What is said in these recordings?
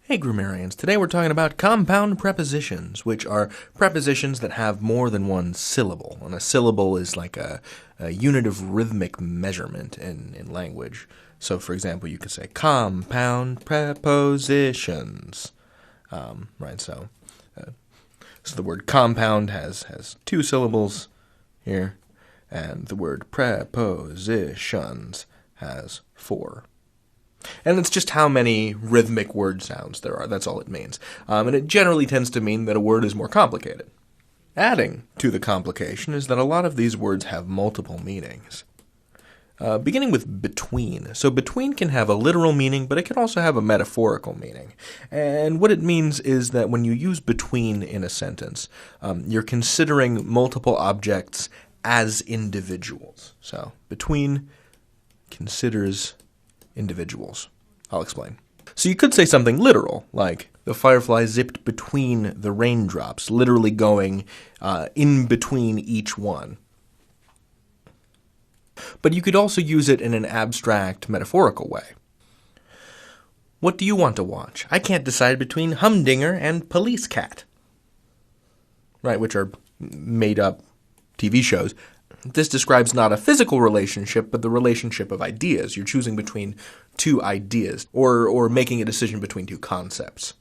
Hey grammarians, today we're talking about compound prepositions, which are prepositions that have more than one syllable. And a syllable is like a unit of rhythmic measurement in language. So for example, you could say compound prepositions. So the word compound has two syllables here, and the word prepositions has four. And it's just how many rhythmic word sounds there are. That's all it means. And it generally tends to mean that a word is more complicated. Adding to the complication is that a lot of these words have multiple meanings. Beginning with between. So between can have a literal meaning, but it can also have a metaphorical meaning. And what it means is that when you use between in a sentence, you're considering multiple objects as individuals. So between considers individuals. I'll explain. So you could say something literal, like the firefly zipped between the raindrops, literally going in between each one. But you could also use it in an abstract, metaphorical way. What do you want to watch? I can't decide between Humdinger and Police Cat. Right, which are made-up TV shows. This describes not a physical relationship, but the relationship of ideas. You're choosing between two ideas, or making a decision between two concepts.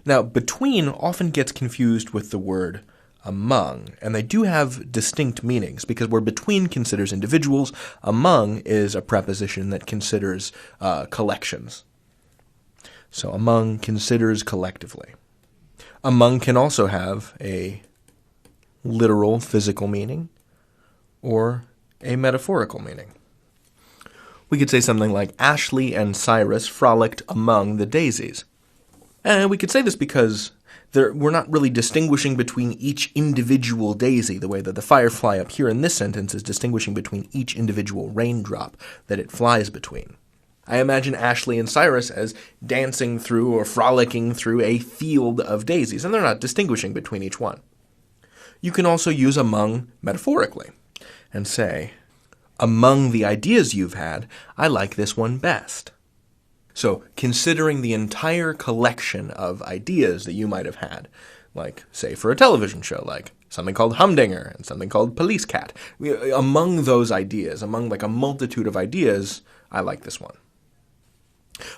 Now, between often gets confused with the word among, and they do have distinct meanings, because where between considers individuals, among is a preposition that considers collections. So among considers collectively. Among can also have a literal physical meaning, or a metaphorical meaning. We could say something like, Ashley and Cyrus frolicked among the daisies. And we could say this because we're not really distinguishing between each individual daisy, the way that the firefly up here in this sentence is distinguishing between each individual raindrop that it flies between. I imagine Ashley and Cyrus as dancing through or frolicking through a field of daisies, and they're not distinguishing between each one. You can also use among metaphorically and say, among the ideas you've had, I like this one best. So, considering the entire collection of ideas that you might have had, like, say, for a television show, like something called Humdinger and something called Police Cat, among those ideas, among like a multitude of ideas, I like this one.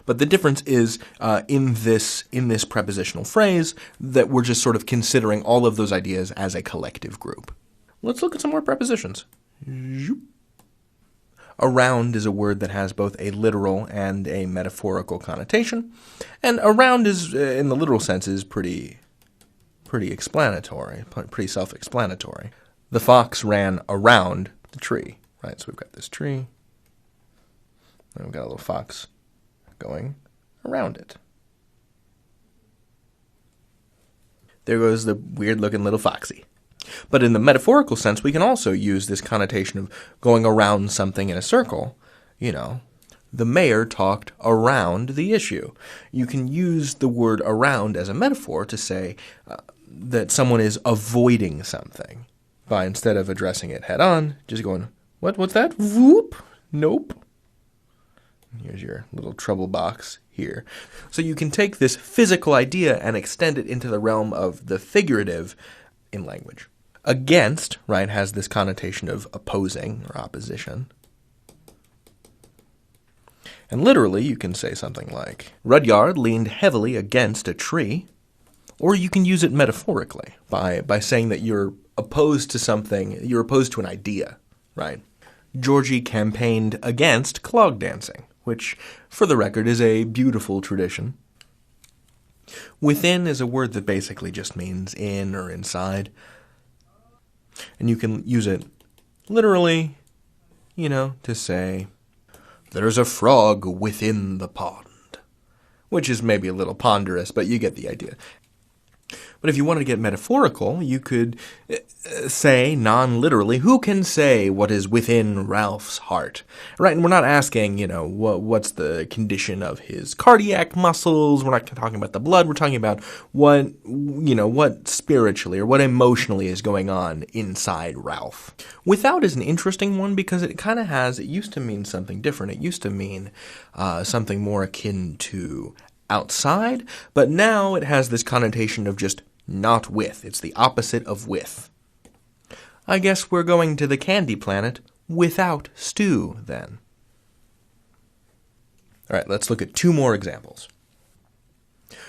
But the difference is in this prepositional phrase that we're just sort of considering all of those ideas as a collective group. Let's look at some more prepositions. Around is a word that has both a literal and a metaphorical connotation, and around is, in the literal sense, is pretty explanatory, pretty self-explanatory. The fox ran around the tree, right? So we've got this tree, and we've got a little fox going around it. There goes the weird-looking little foxy. But in the metaphorical sense, we can also use this connotation of going around something in a circle. You know, the mayor talked around the issue. You can use the word around as a metaphor to say that someone is avoiding something by, instead of addressing it head on, just going, what's that? Whoop, nope. Here's your little trouble box here. So you can take this physical idea and extend it into the realm of the figurative in language. Against, right, has this connotation of opposing or opposition. And literally, you can say something like, Rudyard leaned heavily against a tree. Or you can use it metaphorically by saying that you're opposed to something, you're opposed to an idea, right? Georgie campaigned against clog dancing, which, for the record, is a beautiful tradition. Within is a word that basically just means in or inside. And you can use it literally, to say, there's a frog within the pond. Which is maybe a little ponderous, but you get the idea. But if you wanted to get metaphorical, you could say, non-literally, who can say what is within Ralph's heart? Right, and we're not asking, what's the condition of his cardiac muscles. We're not talking about the blood. We're talking about what spiritually or what emotionally is going on inside Ralph. Without is an interesting one because it used to mean something different. It used to mean something more akin to outside, but now it has this connotation of just not with. It's the opposite of with. I guess we're going to the candy planet without stew, then. All right, let's look at 2 more examples.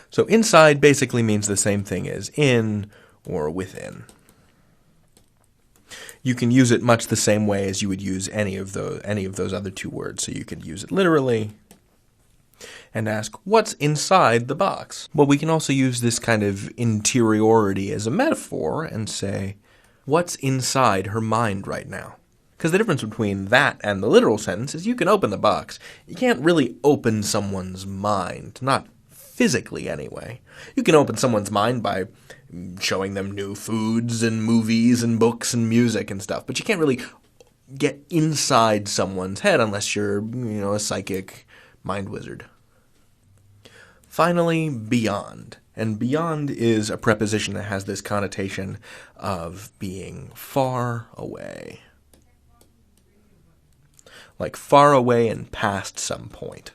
So inside basically means the same thing as in or within. You can use it much the same way as you would use any of those other 2 words. So you could use it literally and ask, what's inside the box? Well, we can also use this kind of interiority as a metaphor and say, what's inside her mind right now? Because the difference between that and the literal sentence is you can open the box. You can't really open someone's mind, not physically anyway. You can open someone's mind by showing them new foods and movies and books and music and stuff, but you can't really get inside someone's head unless you're, a psychic mind wizard. Finally, beyond. And beyond is a preposition that has this connotation of being far away. Like far away and past some point.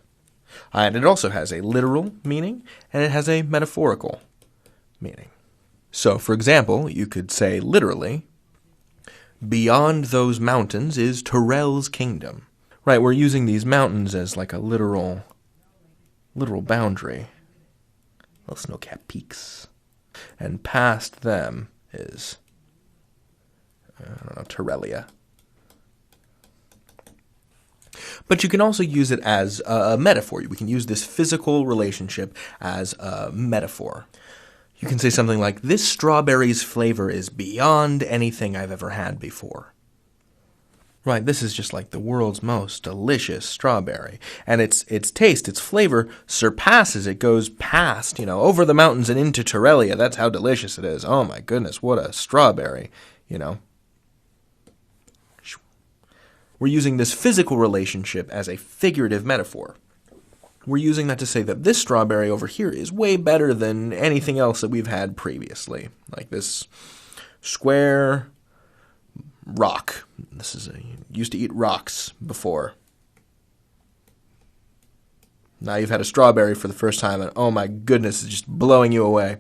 And it also has a literal meaning, and it has a metaphorical meaning. So, for example, you could say literally, beyond those mountains is Terrell's kingdom. Right, we're using these mountains as like a literal boundary. Little snow-capped peaks. And past them is, Terrellia. But you can also use it as a metaphor. We can use this physical relationship as a metaphor. You can say something like, this strawberry's flavor is beyond anything I've ever had before. Right, this is just like the world's most delicious strawberry. And its taste, its flavor surpasses, it goes past, over the mountains and into Terrellia. That's how delicious it is. Oh my goodness, what a strawberry, We're using this physical relationship as a figurative metaphor. We're using that to say that this strawberry over here is way better than anything else that we've had previously. Like this square rock. Used to eat rocks before. Now you've had a strawberry for the first time and oh my goodness, it's just blowing you away.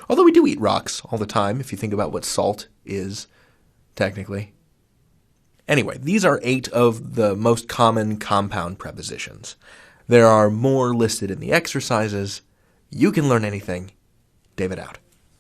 Although we do eat rocks all the time, if you think about what salt is, technically. Anyway, these are 8 of the most common compound prepositions. There are more listed in the exercises. You can learn anything. David out.